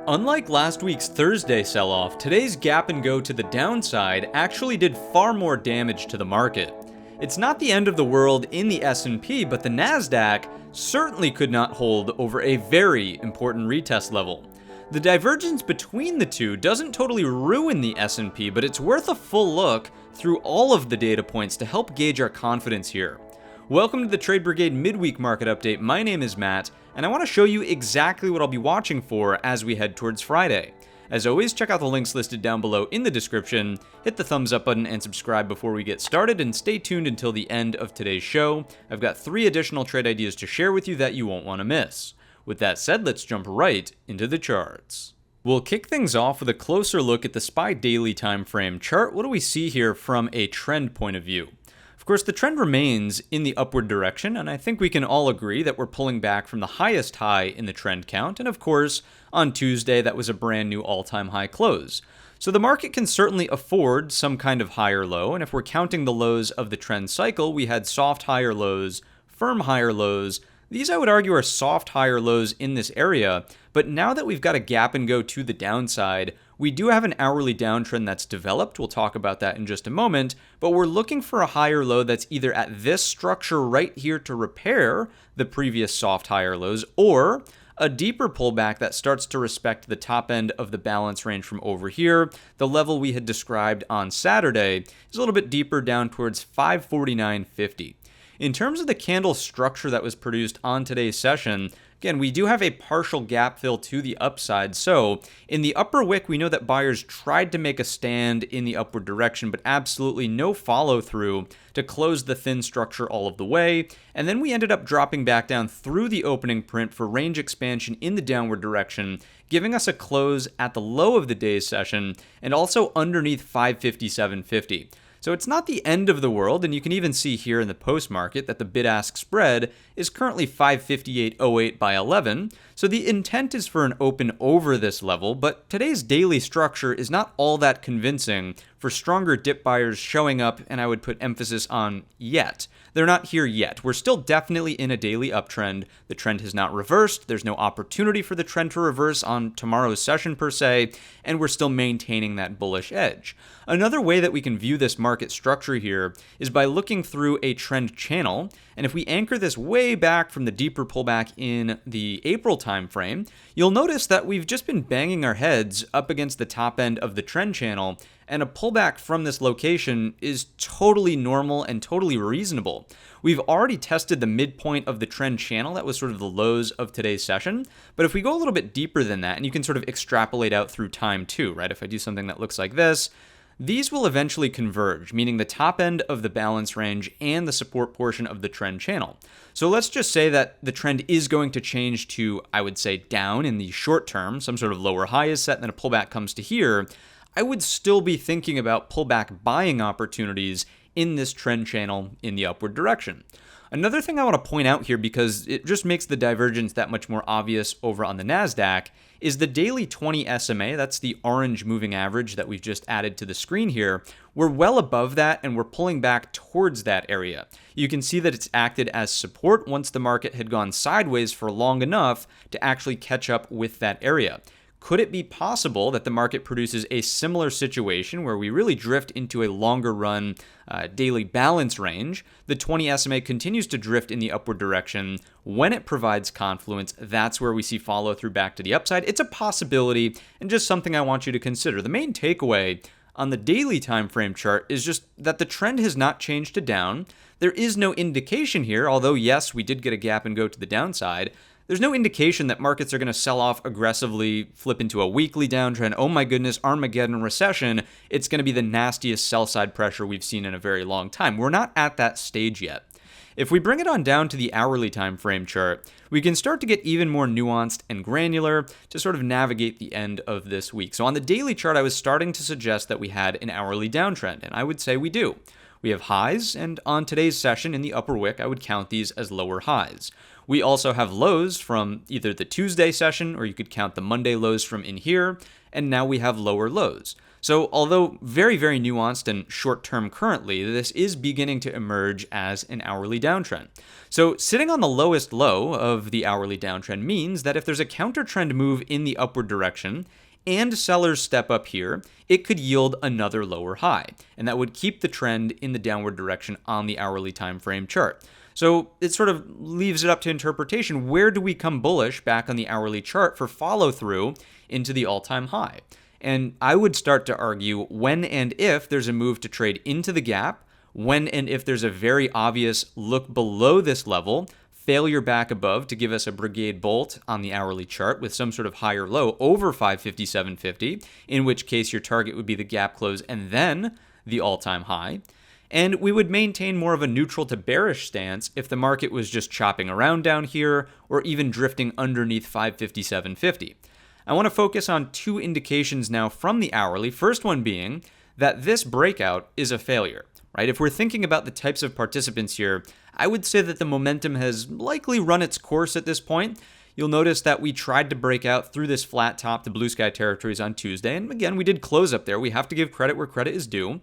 Unlike last week's Thursday sell-off, today's gap and go to the downside actually did far more damage to the market. It's not the end of the world in the S&P, but the Nasdaq certainly could not hold over a very important retest level. The divergence between the two doesn't totally ruin the S&P, but it's worth a full look through all of the data points to help gauge our confidence here. Welcome to the Trade Brigade Midweek Market Update. My name is Matt, and I want to show you exactly what I'll be watching for as we head towards Friday. As always, check out the links listed down below in the description, hit the thumbs up button and subscribe before we get started, and stay tuned until the end of today's show. I've got 3 additional trade ideas to share with you that you won't want to miss. With that said, let's jump right into the charts. We'll kick things off with a closer look at the SPY daily time frame chart. What do we see here from a trend point of view? Of course, the trend remains in the upward direction, and I think we can all agree that we're pulling back from the highest high in the trend count, and of course, on Tuesday, that was a brand new all-time high close. So the market can certainly afford some kind of higher low, and if we're counting the lows of the trend cycle, we had soft higher lows, firm higher lows. These, I would argue, are soft higher lows in this area, but now that we've got a gap and go to the downside, we do have an hourly downtrend that's developed. We'll talk about that in just a moment, but we're looking for a higher low that's either at this structure right here to repair the previous soft higher lows, or a deeper pullback that starts to respect the top end of the balance range from over here. The level we had described on Saturday is a little bit deeper down towards 549.50. In terms of the candle structure that was produced on today's session, again, we do have a partial gap fill to the upside. So in the upper wick, we know that buyers tried to make a stand in the upward direction, but absolutely no follow through to close the thin structure all of the way. And then we ended up dropping back down through the opening print for range expansion in the downward direction, giving us a close at the low of the day's session and also underneath 557.50. So it's not the end of the world, and you can even see here in the post-market that the bid-ask spread is currently 558.08 by 11. So the intent is for an open over this level, but today's daily structure is not all that convincing for stronger dip buyers showing up, and I would put emphasis on yet. They're not here yet. We're still definitely in a daily uptrend. The trend has not reversed. There's no opportunity for the trend to reverse on tomorrow's session per se, and we're still maintaining that bullish edge. Another way that we can view this market structure here is by looking through a trend channel, and if we anchor this way back from the deeper pullback in the April timeframe, you'll notice that we've just been banging our heads up against the top end of the trend channel, and a pullback from this location is totally normal and totally reasonable. We've already tested the midpoint of the trend channel. That was sort of the lows of today's session. But if we go a little bit deeper than that, and you can sort of extrapolate out through time too, right? If I do something that looks like this, these will eventually converge, meaning the top end of the balance range and the support portion of the trend channel. So let's just say that the trend is going to change to, I would say, down in the short term. Some sort of lower high is set, and then a pullback comes to here. I would still be thinking about pullback buying opportunities in this trend channel in the upward direction. Another thing I want to point out here, because it just makes the divergence that much more obvious over on the Nasdaq, is the daily 20 SMA. That's the orange moving average that we've just added to the screen here. We're well above that, and we're pulling back towards that area. You can see that it's acted as support once the market had gone sideways for long enough to actually catch up with that area. Could it be possible that the market produces a similar situation where we really drift into a longer run daily balance range? The 20 SMA continues to drift in the upward direction. When it provides confluence, that's where we see follow through back to the upside. It's a possibility and just something I want you to consider. The main takeaway on the daily time frame chart is just that the trend has not changed to down. There is no indication here, although yes, we did get a gap and go to the downside. There's no indication that markets are going to sell off aggressively, flip into a weekly downtrend. Oh my goodness, Armageddon recession. It's going to be the nastiest sell side pressure we've seen in a very long time. We're not at that stage yet. If we bring it on down to the hourly time frame chart, we can start to get even more nuanced and granular to sort of navigate the end of this week. So on the daily chart, I was starting to suggest that we had an hourly downtrend, and I would say we do. We have highs, and on today's session in the upper wick, I would count these as lower highs. We also have lows from either the Tuesday session, or you could count the Monday lows from in here, and now we have lower lows. So although very, very nuanced and short-term currently, this is beginning to emerge as an hourly downtrend. So sitting on the lowest low of the hourly downtrend means that if there's a counter trend move in the upward direction and sellers step up here, it could yield another lower high, and that would keep the trend in the downward direction on the hourly time frame chart. So it sort of leaves it up to interpretation. Where do we come bullish back on the hourly chart for follow through into the all-time high? And I would start to argue when and if there's a move to trade into the gap, when and if there's a very obvious look below this level, failure back above to give us a Brigade bolt on the hourly chart with some sort of higher low over 557.50, in which case your target would be the gap close and then the all-time high. And we would maintain more of a neutral to bearish stance if the market was just chopping around down here or even drifting underneath 557.50. I want to focus on two indications now from the hourly. First one being that this breakout is a failure, right? If we're thinking about the types of participants here, I would say that the momentum has likely run its course at this point. You'll notice that we tried to break out through this flat top to blue sky territories on Tuesday. And again, we did close up there. We have to give credit where credit is due.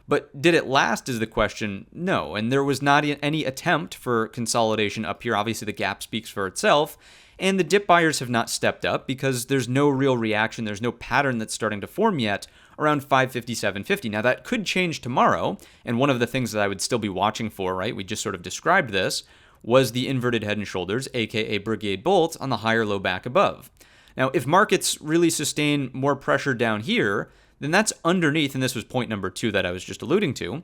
But did it last is the question? No. And there was not any attempt for consolidation up here. Obviously, the gap speaks for itself. And the dip buyers have not stepped up because there's no real reaction. There's no pattern that's starting to form yet around 557.50. Now, that could change tomorrow. And one of the things that I would still be watching for, right, we just sort of described this, was the inverted head and shoulders, aka Brigade bolt, on the higher low back above. Now, if markets really sustain more pressure down here, then that's underneath, and this was point number 2 that I was just alluding to,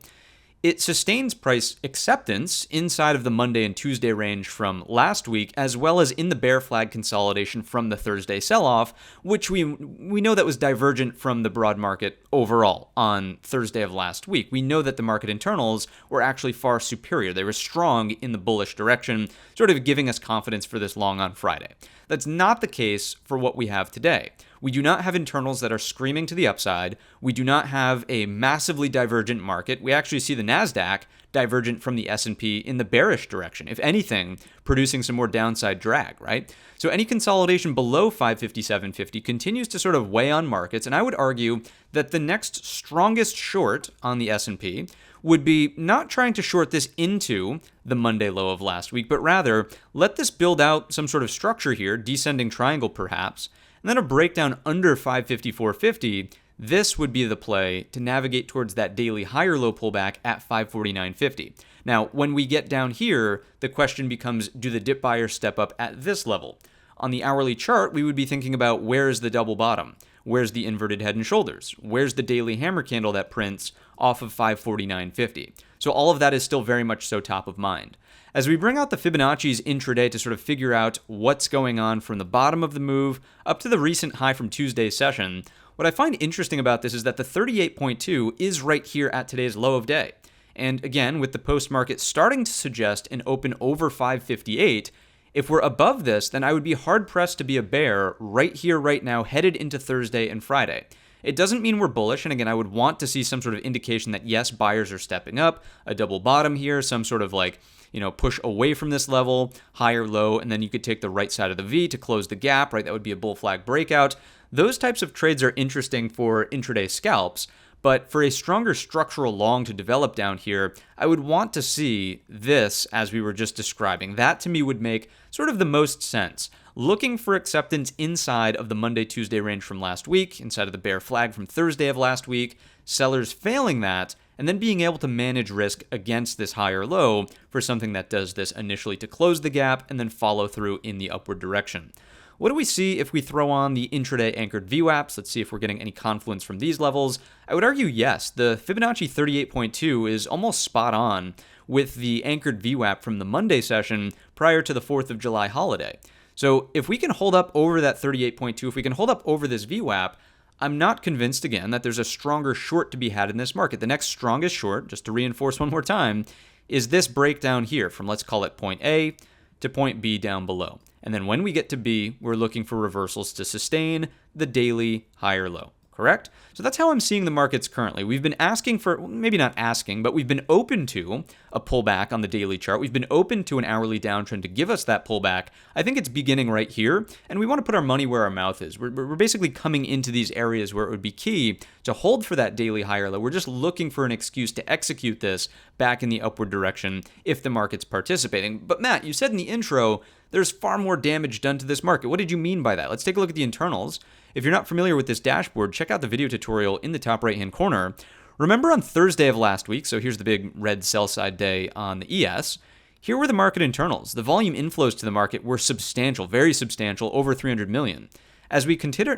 it sustains price acceptance inside of the Monday and Tuesday range from last week, as well as in the bear flag consolidation from the Thursday sell-off, which we know that was divergent from the broad market overall on Thursday of last week. We know that the market internals were actually far superior. They were strong in the bullish direction, sort of giving us confidence for this long on Friday. That's not the case for what we have today. We do not have internals that are screaming to the upside. We do not have a massively divergent market. We actually see the Nasdaq divergent from the S&P in the bearish direction, if anything, producing some more downside drag, right? So any consolidation below 557.50 continues to sort of weigh on markets, and I would argue that the next strongest short on the S&P would be not trying to short this into the Monday low of last week, but rather let this build out some sort of structure here, descending triangle perhaps, and then a breakdown under 554.50. This would be the play to navigate towards that daily higher low pullback at 549.50. Now, when we get down here, the question becomes, do the dip buyers step up at this level? On the hourly chart, we would be thinking about where is the double bottom? Where's the inverted head and shoulders? Where's the daily hammer candle that prints off of 549.50? So all of that is still very much so top of mind. As we bring out the Fibonacci's intraday to sort of figure out what's going on from the bottom of the move up to the recent high from Tuesday's session, what I find interesting about this is that the 38.2 is right here at today's low of day. And again, with the post-market starting to suggest an open over 558, if we're above this, then I would be hard-pressed to be a bear right here, right now, headed into Thursday and Friday. It doesn't mean we're bullish, and again, I would want to see some sort of indication that, yes, buyers are stepping up, a double bottom here, some sort of push away from this level, higher low, and then you could take the right side of the V to close the gap, right? That would be a bull flag breakout. Those types of trades are interesting for intraday scalps, but for a stronger structural long to develop down here, I would want to see this as we were just describing. That to me would make sort of the most sense. Looking for acceptance inside of the Monday-Tuesday range from last week, inside of the bear flag from Thursday of last week, sellers failing that, and then being able to manage risk against this higher low for something that does this initially to close the gap and then follow through in the upward direction. What do we see if we throw on the intraday anchored VWAPs? Let's see if we're getting any confluence from these levels. I would argue yes. The Fibonacci 38.2 is almost spot on with the anchored VWAP from the Monday session prior to the 4th of July holiday. So if we can hold up over that 38.2, if we can hold up over this VWAP, I'm not convinced, again, that there's a stronger short to be had in this market. The next strongest short, just to reinforce one more time, is this breakdown here from, let's call it point A to point B down below. And then when we get to B, we're looking for reversals to sustain the daily higher low. correct? So that's how I'm seeing the markets currently. We've been asking for, maybe not asking, but we've been open to a pullback on the daily chart. We've been open to an hourly downtrend to give us that pullback. I think it's beginning right here, and we want to put our money where our mouth is. We're basically coming into these areas where it would be key to hold for that daily higher low. We're just looking for an excuse to execute this back in the upward direction if the market's participating. But Matt, you said in the intro, there's far more damage done to this market. What did you mean by that? Let's take a look at the internals. If you're not familiar with this dashboard, check out the video tutorial in the top right-hand corner. Remember on Thursday of last week, so here's the big red sell-side day on the ES, here were the market internals. The volume inflows to the market were substantial, very substantial, over 300 million. As we consider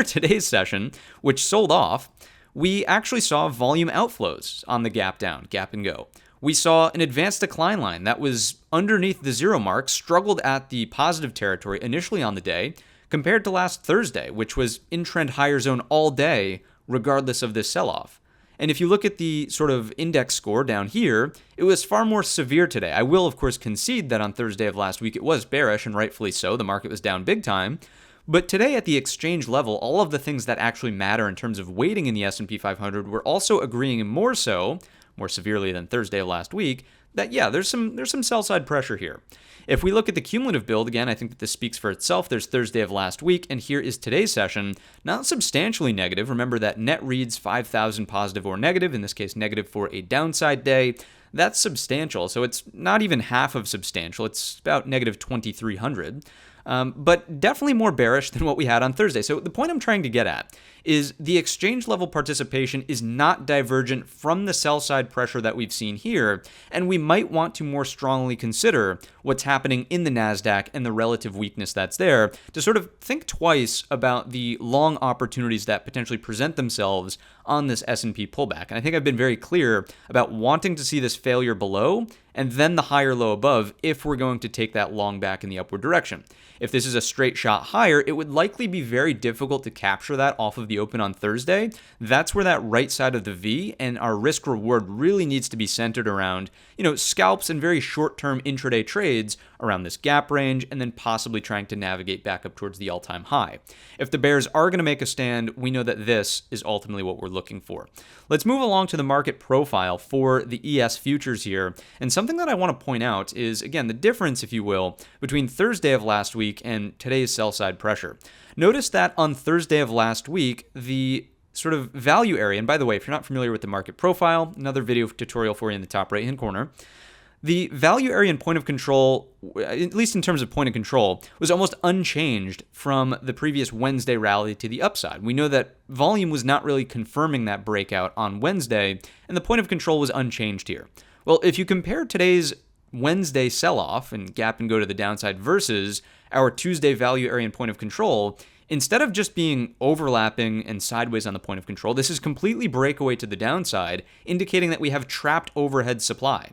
today's session, which sold off, we actually saw volume outflows on the gap down, gap and go. We saw an advanced decline line that was underneath the zero mark, struggled at the positive territory initially on the day, compared to last Thursday, which was in trend higher zone all day, regardless of this sell-off. And if you look at the sort of index score down here, it was far more severe today. I will, of course, concede that on Thursday of last week, it was bearish, and rightfully so. The market was down big time. But today at the exchange level, all of the things that actually matter in terms of weighting in the S&P 500 were also agreeing more severely than Thursday of last week, that yeah, there's some sell-side pressure here. If we look at the cumulative build, again, I think that this speaks for itself. There's Thursday of last week, and here is today's session. Not substantially negative. Remember that net reads 5,000 positive or negative, in this case negative for a downside day. That's substantial, so it's not even half of substantial. It's about negative 2,300. But definitely more bearish than what we had on Thursday. So the point I'm trying to get at is the exchange level participation is not divergent from the sell side pressure that we've seen here, and we might want to more strongly consider what's happening in the Nasdaq and the relative weakness that's there to sort of think twice about the long opportunities that potentially present themselves on this S&P pullback. And I think I've been very clear about wanting to see this failure below and then the higher low above if we're going to take that long back in the upward direction. If this is a straight shot higher, it would likely be very difficult to capture that off of the open on Thursday. That's where that right side of the V and our risk reward really needs to be centered around, scalps and very short-term intraday trades around this gap range and then possibly trying to navigate back up towards the all-time high. If the bears are going to make a stand, we know that this is ultimately what we're looking for. Let's move along to the market profile for the ES futures here. And something that I want to point out is, again, the difference, if you will, between Thursday of last week and today's sell-side pressure. Notice that on Thursday of last week, the sort of value area, and by the way, if you're not familiar with the market profile, another video tutorial for you in the top right-hand corner, the value area and point of control, at least in terms of point of control, was almost unchanged from the previous Wednesday rally to the upside. We know that volume was not really confirming that breakout on Wednesday, and the point of control was unchanged here. Well, if you compare today's Wednesday sell-off and gap and go to the downside versus our Tuesday value area and point of control, instead of just being overlapping and sideways on the point of control, this is completely breakaway to the downside, indicating that we have trapped overhead supply.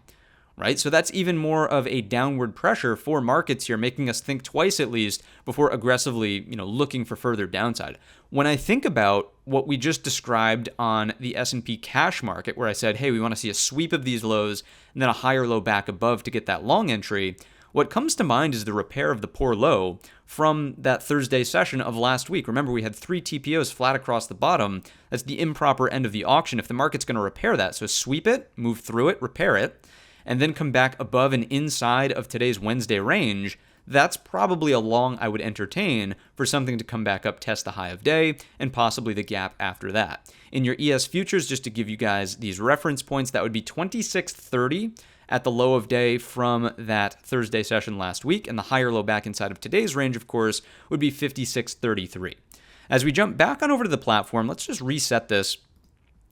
Right? So that's even more of a downward pressure for markets here, making us think twice at least before aggressively, looking for further downside. When I think about what we just described on the S&P cash market, where I said, hey, we want to see a sweep of these lows and then a higher low back above to get that long entry, what comes to mind is the repair of the poor low from that Thursday session of last week. Remember, we had 3 TPOs flat across the bottom. That's the improper end of the auction if the market's going to repair that. So sweep it, move through it, repair it, and then come back above and inside of today's Wednesday range, that's probably a long I would entertain for something to come back up, test the high of day, and possibly the gap after that. In your ES futures, just to give you guys these reference points, that would be 2630 at the low of day from that Thursday session last week, and the higher low back inside of today's range, of course, would be 5633. As we jump back on over to the platform, let's just reset this,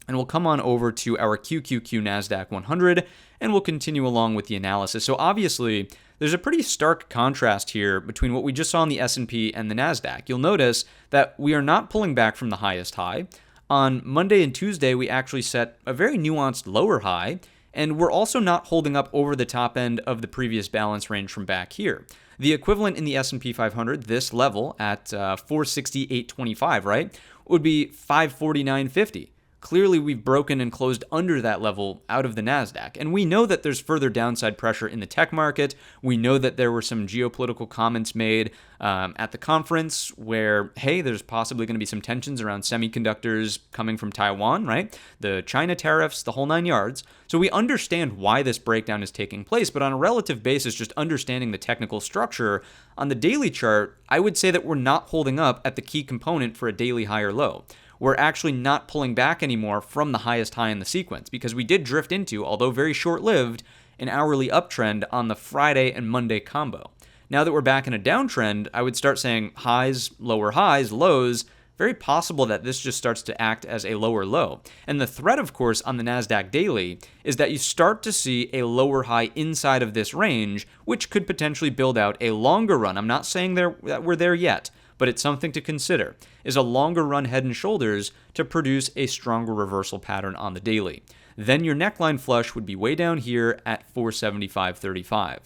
and we'll come on over to our QQQ Nasdaq 100, and we'll continue along with the analysis. So obviously, there's a pretty stark contrast here between what we just saw in the S&P and the Nasdaq. You'll notice that we are not pulling back from the highest high. On Monday and Tuesday, we actually set a very nuanced lower high, and we're also not holding up over the top end of the previous balance range from back here. The equivalent in the S&P 500, this level at 468.25, right, would be 549.50. clearly we've broken and closed under that level out of the Nasdaq. And we know that there's further downside pressure in the tech market. We know that there were some geopolitical comments made at the conference where, hey, there's possibly going to be some tensions around semiconductors coming from Taiwan, right? The China tariffs, the whole 9 yards. So we understand why this breakdown is taking place, but on a relative basis, just understanding the technical structure, on the daily chart, I would say that we're not holding up at the key component for a daily high or low. We're actually not pulling back anymore from the highest high in the sequence because we did drift into, although very short-lived, an hourly uptrend on the Friday and Monday combo. Now that we're back in a downtrend, I would start saying highs, lows, very possible that this just starts to act as a lower low. And the threat, of course, on the Nasdaq daily is that you start to see a lower high inside of this range, which could potentially build out a longer run. I'm not saying that we're there yet, but it's something to consider, is a longer run head and shoulders to produce a stronger reversal pattern on the daily. Then your neckline flush would be way down here at 475.35.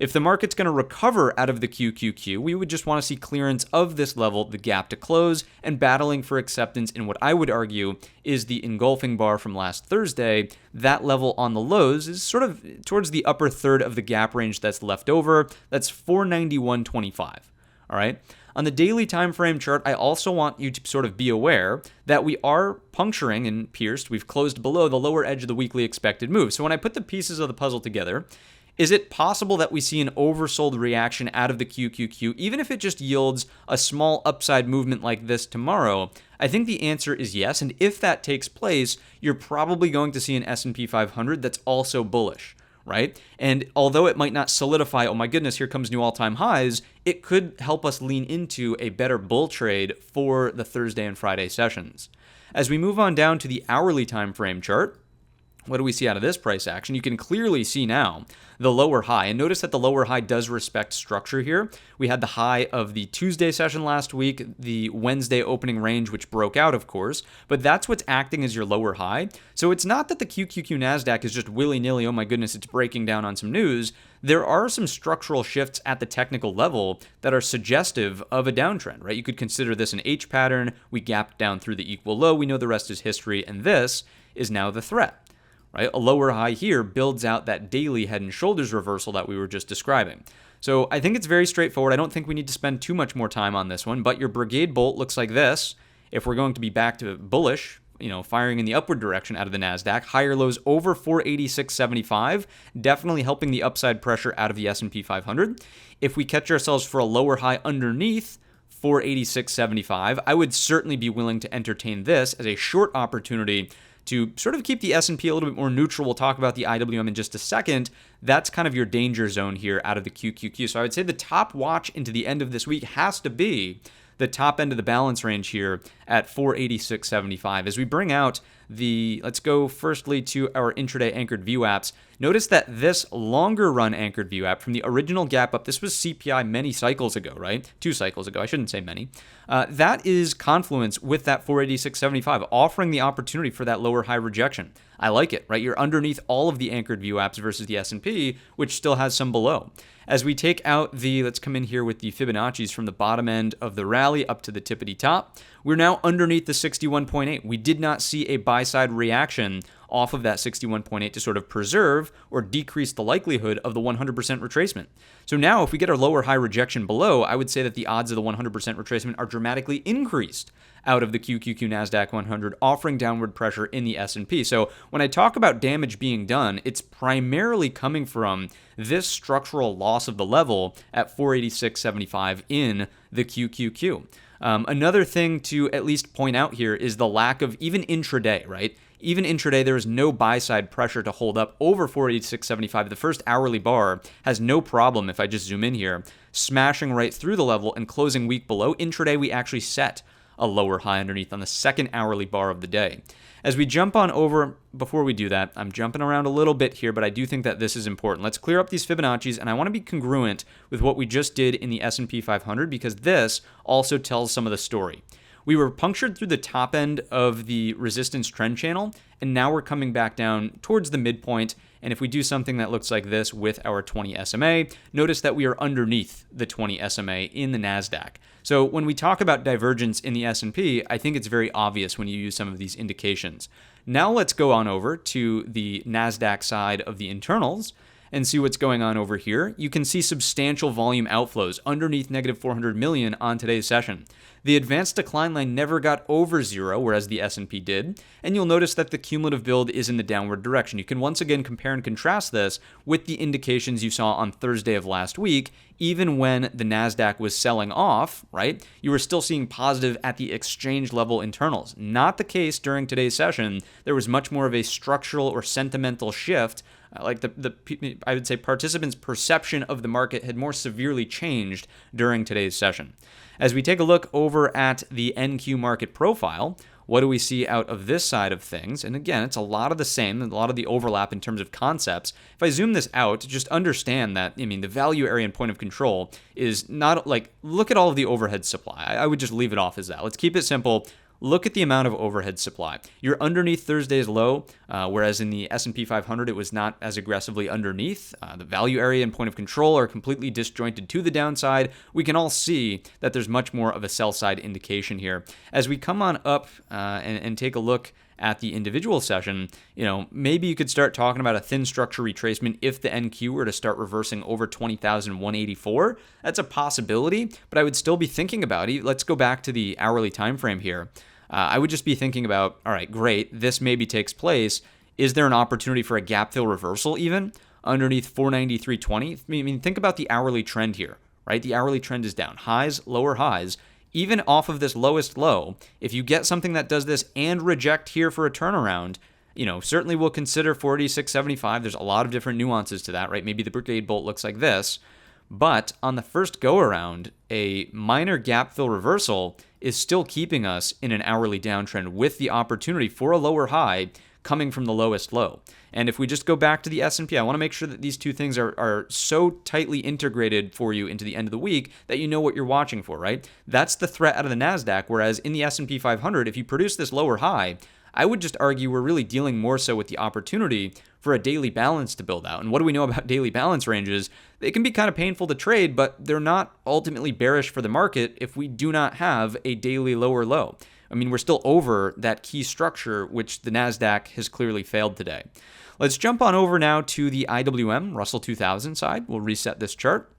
If the market's going to recover out of the QQQ, we would just want to see clearance of this level, the gap to close, and battling for acceptance in what I would argue is the engulfing bar from last Thursday. That level on the lows is sort of towards the upper third of the gap range that's left over. That's 491.25. All right. On the daily time frame chart, I also want you to sort of be aware that we are puncturing and pierced. We've closed below the lower edge of the weekly expected move. So when I put the pieces of the puzzle together, is it possible that we see an oversold reaction out of the QQQ, even if it just yields a small upside movement like this tomorrow? I think the answer is yes, and if that takes place, you're probably going to see an S&P 500 that's also bullish, right? And although it might not solidify, oh my goodness, here comes new all-time highs, it could help us lean into a better bull trade for the Thursday and Friday sessions. As we move on down to the hourly time frame chart, what do we see out of this price action? You can clearly see now the lower high. And notice that the lower high does respect structure here. We had the high of the Tuesday session last week, the Wednesday opening range, which broke out, of course. But that's what's acting as your lower high. So it's not that the QQQ Nasdaq is just willy-nilly, oh my goodness, it's breaking down on some news. There are some structural shifts at the technical level that are suggestive of a downtrend, right? You could consider this an H pattern. We gapped down through the equal low. We know the rest is history. And this is now the threat. Right? A lower high here builds out that daily head and shoulders reversal that we were just describing. So I think it's very straightforward. I don't think we need to spend too much more time on this one, but your Brigade bolt looks like this. If we're going to be back to bullish, firing in the upward direction out of the Nasdaq, higher lows over 486.75, definitely helping the upside pressure out of the S&P 500. If we catch ourselves for a lower high underneath 486.75, I would certainly be willing to entertain this as a short opportunity to sort of keep the S&P a little bit more neutral. We'll talk about the IWM in just a second. That's kind of your danger zone here out of the QQQ. So I would say the top watch into the end of this week has to be the top end of the balance range here at 486.75. As we bring out let's go firstly to our intraday anchored view apps. Notice that this longer run anchored view app from the original gap up, this was CPI many cycles ago, right? 2 cycles ago, I shouldn't say many. That is confluence with that 486.75, offering the opportunity for that lower high rejection. I like it, right? You're underneath all of the anchored view apps versus the S&P, which still has some below. As we take out let's come in here with the Fibonacci's from the bottom end of the rally up to the tippity top. We're now underneath the 61.8. We did not see a buy-side reaction off of that 61.8 to sort of preserve or decrease the likelihood of the 100% retracement. So now if we get our lower high rejection below, I would say that the odds of the 100% retracement are dramatically increased out of the QQQ Nasdaq 100, offering downward pressure in the S&P. So when I talk about damage being done, it's primarily coming from this structural loss of the level at 486.75 in the QQQ. Another thing to at least point out here is the lack of even intraday, right? Even intraday, there is no buy-side pressure to hold up over 486.75. The first hourly bar has no problem, if I just zoom in here, smashing right through the level and closing weak below. Intraday, we actually set a lower high underneath on the second hourly bar of the day. As we jump on over, before we do that, I'm jumping around a little bit here, but I do think that this is important. Let's clear up these Fibonacci's, and I want to be congruent with what we just did in the S&P 500 because this also tells some of the story. We were punctured through the top end of the resistance trend channel, and now we're coming back down towards the midpoint And if we do something that looks like this with our 20 SMA, notice that we are underneath the 20 SMA in the Nasdaq. So when we talk about divergence in the S&P, I think it's very obvious when you use some of these indications. Now let's go on over to the Nasdaq side of the internals and see what's going on over here. You can see substantial volume outflows underneath negative 400 million on today's session. The advanced decline line never got over zero, whereas the S&P did, and you'll notice that the cumulative build is in the downward direction. You can once again compare and contrast this with the indications you saw on Thursday of last week. Even when the Nasdaq was selling off, right, you were still seeing positive at the exchange level internals. Not the case during today's session. There was much more of a structural or sentimental shift. Like I would say participants' perception of the market had more severely changed during today's session. As we take a look over at the NQ market profile, what do we see out of this side of things? And again, it's a lot of the same, a lot of the overlap in terms of concepts. If I zoom this out, just understand that, the value area and point of control is not like, look at all of the overhead supply. I would just leave it off as that. Let's keep it simple. Look at the amount of overhead supply. You're underneath Thursday's low, whereas in the S&P 500, it was not as aggressively underneath. The value area and point of control are completely disjointed to the downside. We can all see that there's much more of a sell side indication here. As we come on up and take a look at the individual session, maybe you could start talking about a thin structure retracement if the NQ were to start reversing over 20,184. That's a possibility, but I would still be thinking about it. Let's go back to the hourly time frame here. I would just be thinking about, all right, great, this maybe takes place. Is there an opportunity for a gap fill reversal even underneath 493.20? Think about the hourly trend here, right? The hourly trend is down. Highs, lower highs. Even off of this lowest low, if you get something that does this and reject here for a turnaround, certainly we'll consider 46.75. There's a lot of different nuances to that, right? Maybe the Brigade bolt looks like this. But on the first go around, a minor gap fill reversal is still keeping us in an hourly downtrend with the opportunity for a lower high coming from the lowest low. And if we just go back to the S&P, I want to make sure that these two things are so tightly integrated for you into the end of the week that you know what you're watching for, right? That's the threat out of the Nasdaq, whereas in the S&P 500, if you produce this lower high, I would just argue we're really dealing more so with the opportunity for a daily balance to build out. And what do we know about daily balance ranges? They can be kind of painful to trade, but they're not ultimately bearish for the market if we do not have a daily lower low. We're still over that key structure, which the Nasdaq has clearly failed today. Let's jump on over now to the IWM, Russell 2000 side. We'll reset this chart,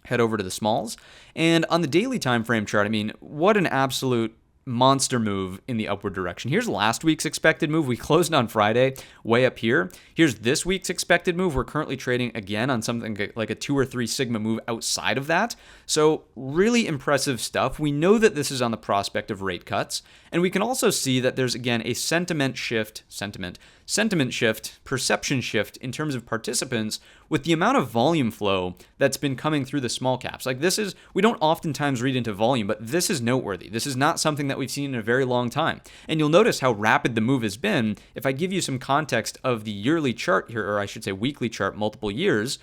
head over to the smalls. And on the daily time frame chart, what an absolute monster move in the upward direction. Here's last week's expected move. We closed on Friday way up here. Here's this week's expected move. We're currently trading again on something like a 2 or 3 sigma move outside of that. So really impressive stuff. We know that this is on the prospect of rate cuts. And we can also see that there's, again, a sentiment shift, perception shift in terms of participants with the amount of volume flow that's been coming through the small caps. We don't oftentimes read into volume, but this is noteworthy. This is not something that we've seen in a very long time. And you'll notice how rapid the move has been. If I give you some context of the yearly chart here, or I should say weekly chart, multiple years,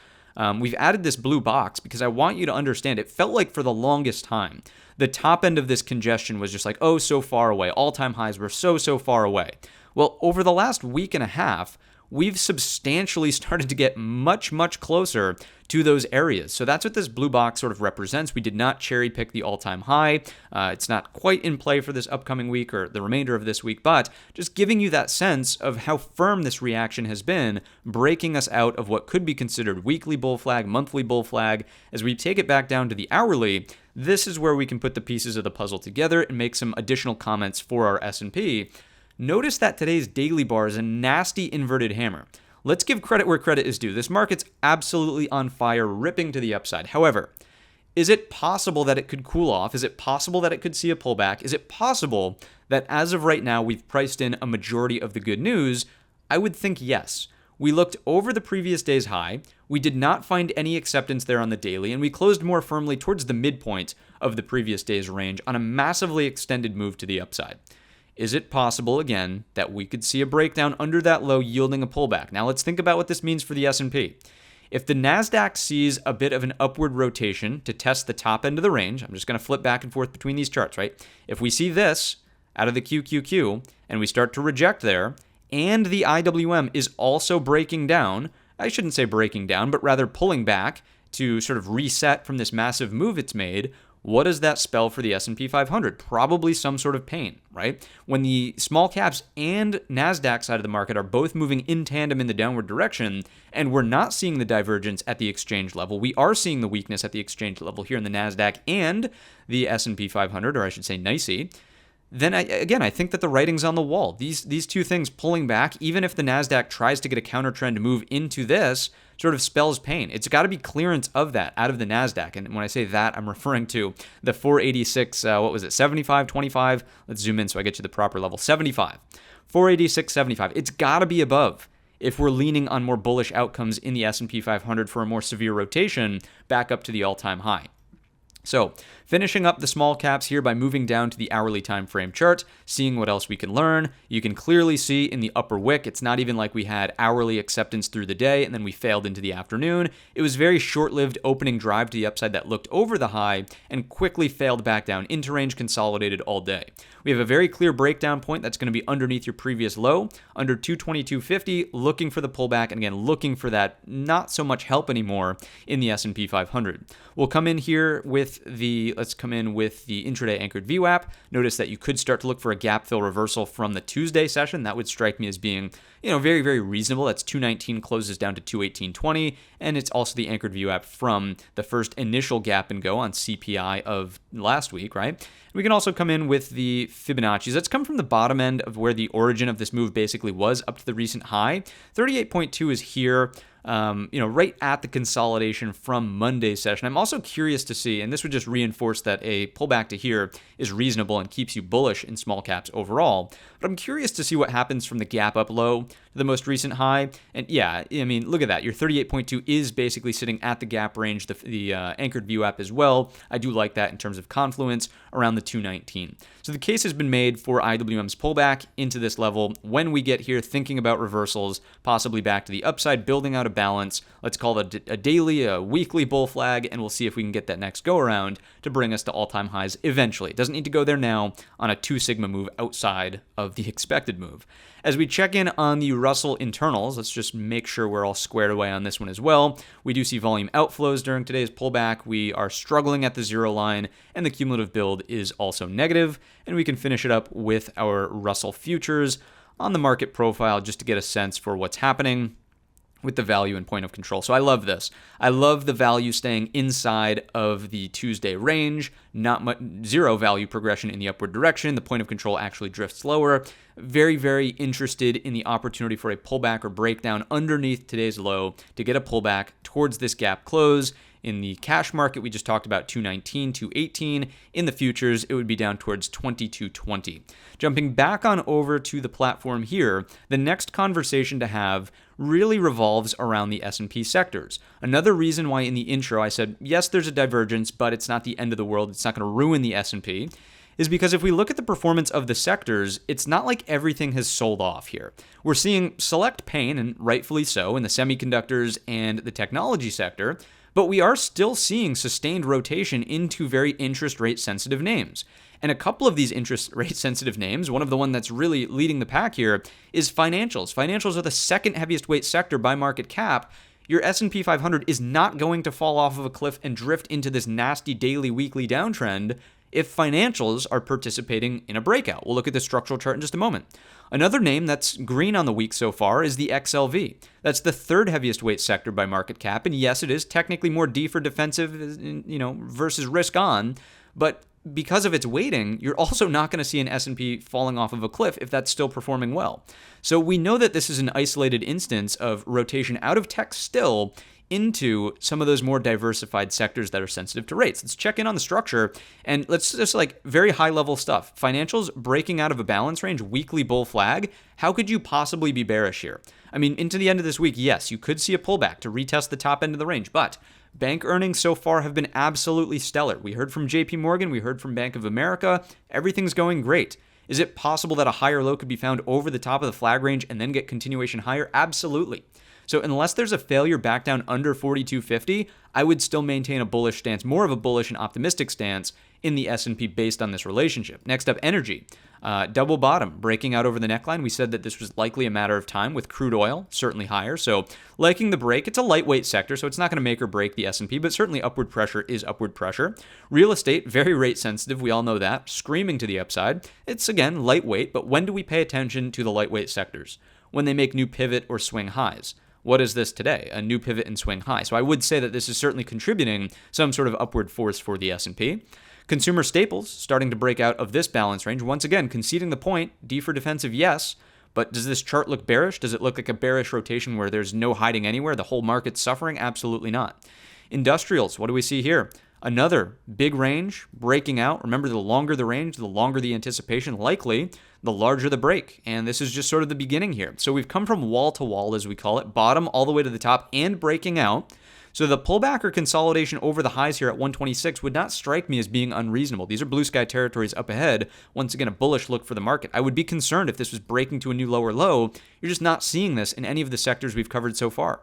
we've added this blue box because I want you to understand it felt like for the longest time, the top end of this congestion was just like, oh, so far away. All-time highs were so far away. Well, over the last week and a half, we've substantially started to get much closer to those areas. So that's what this blue box sort of represents. We did not cherry pick the all-time high. It's not quite in play for this upcoming week or the remainder of this week, but just giving you that sense of how firm this reaction has been, breaking us out of what could be considered weekly bull flag, monthly bull flag. As we take it back down to the hourly, this is where we can put the pieces of the puzzle together and make some additional comments for our S&P. Notice that today's daily bar is a nasty inverted hammer. Let's give credit where credit is due. This market's absolutely on fire, ripping to the upside. However, is it possible that it could cool off? Is it possible that it could see a pullback? Is it possible that as of right now, we've priced in a majority of the good news? I would think yes. We looked over the previous day's high. We did not find any acceptance there on the daily, and we closed more firmly towards the midpoint of the previous day's range on a massively extended move to the upside. Is it possible, again, that we could see a breakdown under that low yielding a pullback? Now let's think about what this means for the S&P. If the Nasdaq sees a bit of an upward rotation to test the top end of the range, I'm just going to flip back and forth between these charts, right? If we see this out of the QQQ and we start to reject there, and the IWM is also breaking down. I shouldn't say breaking down, but rather pulling back to sort of reset from this massive move it's made. What does that spell for the S&P 500? Probably some sort of pain, right? When the small caps and Nasdaq side of the market are both moving in tandem in the downward direction, and we're not seeing the divergence at the exchange level, we are seeing the weakness at the exchange level here in the Nasdaq and the S&P 500, or I should say NYSE, then I think that the writing's on the wall. These two things pulling back, even if the Nasdaq tries to get a counter trend move into this, sort of spells pain. It's got to be clearance of that out of the Nasdaq. And when I say that, I'm referring to the 486, 75, 25? Let's zoom in so I get you the proper level. 75. 486, 75. It's got to be above if we're leaning on more bullish outcomes in the S&P 500 for a more severe rotation back up to the all-time high. So, finishing up the small caps here by moving down to the hourly time frame chart, seeing what else we can learn. You can clearly see in the upper wick, it's not even like we had hourly acceptance through the day and then we failed into the afternoon. It was very short-lived opening drive to the upside that looked over the high and quickly failed back down into range, consolidated all day. We have a very clear breakdown point that's going to be underneath your previous low, under 222.50, looking for the pullback, and again, looking for that not so much help anymore in the S&P 500. We'll come in here with let's come in with the intraday anchored VWAP. Notice that you could start to look for a gap fill reversal from the Tuesday session. That would strike me as being, very, very reasonable. That's 219 closes down to 218.20, and it's also the anchored VWAP from the first initial gap and go on CPI of last week, right? We can also come in with the Fibonacci's. That's come from the bottom end of where the origin of this move basically was up to the recent high. 38.2 is here. Right at the consolidation from Monday's session. I'm also curious to see, and this would just reinforce that a pullback to here is reasonable and keeps you bullish in small caps overall. But I'm curious to see what happens from the gap up low to the most recent high. And yeah, look at that. Your 38.2 is basically sitting at the gap range, the anchored VWAP as well. I do like that in terms of confluence around the 219. So the case has been made for IWM's pullback into this level when we get here thinking about reversals, possibly back to the upside, building out a balance. Let's call it a daily, a weekly bull flag, and we'll see if we can get that next go around to bring us to all-time highs eventually. It doesn't need to go there now on a 2 sigma move outside of the expected move. As we check in on the Russell internals, let's just make sure we're all squared away on this one as well. We do see volume outflows during today's pullback. We are struggling at the zero line, and the cumulative build is also negative. And we can finish it up with our Russell futures on the market profile just to get a sense for what's happening with the value and point of control. So I love this. I love the value staying inside of the Tuesday range, not much, zero value progression in the upward direction. The point of control actually drifts lower. Very, very interested in the opportunity for a pullback or breakdown underneath today's low to get a pullback towards this gap close. In the cash market, we just talked about 219, 218. In the futures, it would be down towards 2220. Jumping back on over to the platform here, the next conversation to have really revolves around the S&P sectors. Another reason why in the intro I said, yes, there's a divergence, but it's not the end of the world. It's not going to ruin the S&P. Is because if we look at the performance of the sectors, it's not like everything has sold off here. We're seeing select pain, and rightfully so, in the semiconductors and the technology sector, but we are still seeing sustained rotation into very interest rate sensitive names. And a couple of these interest rate sensitive names, one of the one that's really leading the pack here is financials. Financials are the second heaviest weight sector by market cap. Your S&P 500 is not going to fall off of a cliff and drift into this nasty daily, weekly downtrend if financials are participating in a breakout. We'll look at the structural chart in just a moment. Another name that's green on the week so far is the XLV. That's the third heaviest weight sector by market cap. And yes, it is technically more D for defensive, versus risk on. But because of its weighting, you're also not going to see an S&P falling off of a cliff if that's still performing well. So we know that this is an isolated instance of rotation out of tech still into some of those more diversified sectors that are sensitive to rates. Let's check in on the structure and let's just very high level stuff. Financials breaking out of a balance range, weekly bull flag. How could you possibly be bearish here? Into the end of this week, yes, you could see a pullback to retest the top end of the range, but bank earnings so far have been absolutely stellar. We heard from JP Morgan, we heard from Bank of America, everything's going great. Is it possible that a higher low could be found over the top of the flag range and then get continuation higher? Absolutely. So unless there's a failure back down under 4250, I would still maintain a bullish stance, more of a bullish and optimistic stance in the S&P based on this relationship. Next up, energy. Double bottom, breaking out over the neckline. We said that this was likely a matter of time with crude oil, certainly higher. So liking the break. It's a lightweight sector, so it's not going to make or break the S&P, but certainly upward pressure is upward pressure. Real estate, very rate sensitive. We all know that. Screaming to the upside. It's, again, lightweight, but when do we pay attention to the lightweight sectors? When they make new pivot or swing highs. What is this today? A new pivot and swing high. So I would say that this is certainly contributing some sort of upward force for the S&P. Consumer staples starting to break out of this balance range. Once again, conceding the point, D for defensive, yes. But does this chart look bearish? Does it look like a bearish rotation where there's no hiding anywhere? The whole market's suffering? Absolutely not. Industrials, what do we see here? Another big range breaking out. Remember, the longer the range, the longer the anticipation, likely the larger the break. And this is just sort of the beginning here. So we've come from wall to wall, as we call it, bottom all the way to the top and breaking out. So the pullback or consolidation over the highs here at 126 would not strike me as being unreasonable. These are blue sky territories up ahead. Once again, a bullish look for the market. I would be concerned if this was breaking to a new lower low. You're just not seeing this in any of the sectors we've covered so far.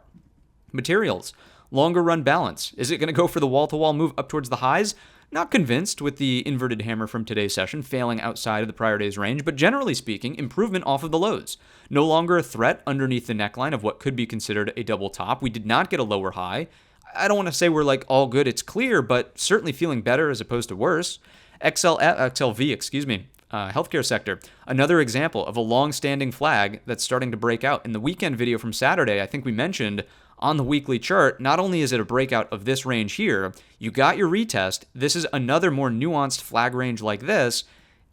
Materials, longer run balance. Is it going to go for the wall-to-wall move up towards the highs? Not convinced with the inverted hammer from today's session failing outside of the prior day's range, but generally speaking, improvement off of the lows. No longer a threat underneath the neckline of what could be considered a double top. We did not get a lower high. I don't want to say we're like all good, it's clear, but certainly feeling better as opposed to worse. XLV, healthcare sector. Another example of a long-standing flag that's starting to break out. In the weekend video from Saturday, I think we mentioned on the weekly chart, not only is it a breakout of this range here, you got your retest. This is another more nuanced flag range like this.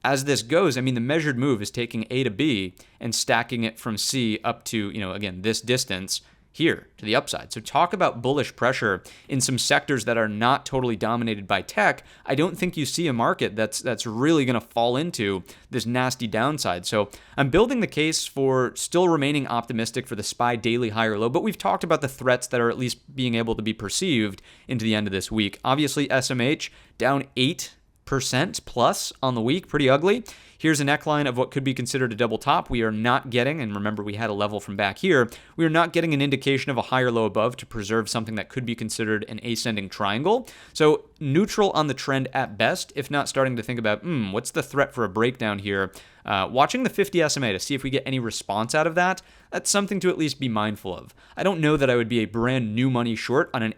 As this goes, I mean, the measured move is taking A to B and stacking it from C up to, again, this distance here to the upside. So talk about bullish pressure in some sectors that are not totally dominated by tech. I don't think you see a market that's really going to fall into this nasty downside. So I'm building the case for still remaining optimistic for the SPY daily higher low, but we've talked about the threats that are at least being able to be perceived into the end of this week. Obviously, SMH down 8% plus on the week, pretty ugly. Here's a neckline of what could be considered a double top. We are not getting, and remember we had a level from back here, we are not getting an indication of a higher low above to preserve something that could be considered an ascending triangle. So neutral on the trend at best, if not starting to think about, what's the threat for a breakdown here? Watching the 50 SMA to see if we get any response out of that, that's something to at least be mindful of. I don't know that I would be a brand new money short on an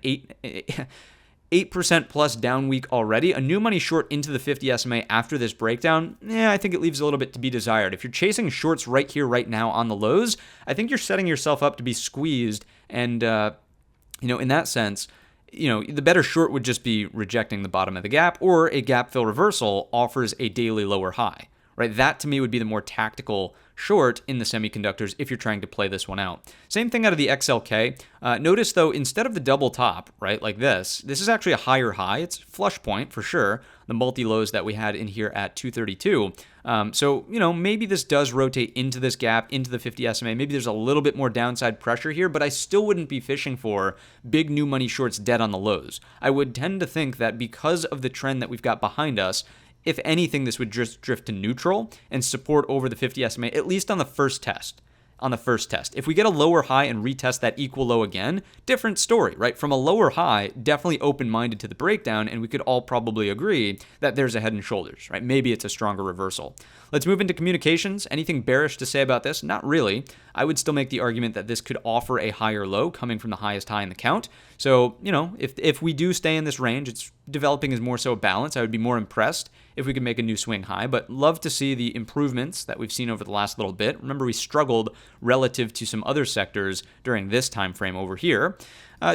8% plus down week already. A new money short into the 50 SMA after this breakdown, I think it leaves a little bit to be desired. If you're chasing shorts right here, right now on the lows, I think you're setting yourself up to be squeezed. And, in that sense, the better short would just be rejecting the bottom of the gap, or a gap fill reversal offers a daily lower high, right? That to me would be the more tactical short in the semiconductors if you're trying to play this one out. Same thing out of the XLK. Notice though, instead of the double top, right, like this is actually a higher high. It's flush point for sure. The multi-lows that we had in here at 232. So, maybe this does rotate into this gap, into the 50 SMA. Maybe there's a little bit more downside pressure here, but I still wouldn't be fishing for big new money shorts dead on the lows. I would tend to think that because of the trend that we've got behind us, if anything, this would just drift to neutral and support over the 50 SMA, at least on the first test. If we get a lower high and retest that equal low again, different story, right? From a lower high, definitely open-minded to the breakdown, and we could all probably agree that there's a head and shoulders, right? Maybe it's a stronger reversal. Let's move into communications. Anything bearish to say about this? Not really. I would still make the argument that this could offer a higher low coming from the highest high in the count. So, if we do stay in this range, it's developing as more so a balance. I would be more impressed if we could make a new swing high, but love to see the improvements that we've seen over the last little bit. Remember, we struggled relative to some other sectors during this time frame over here.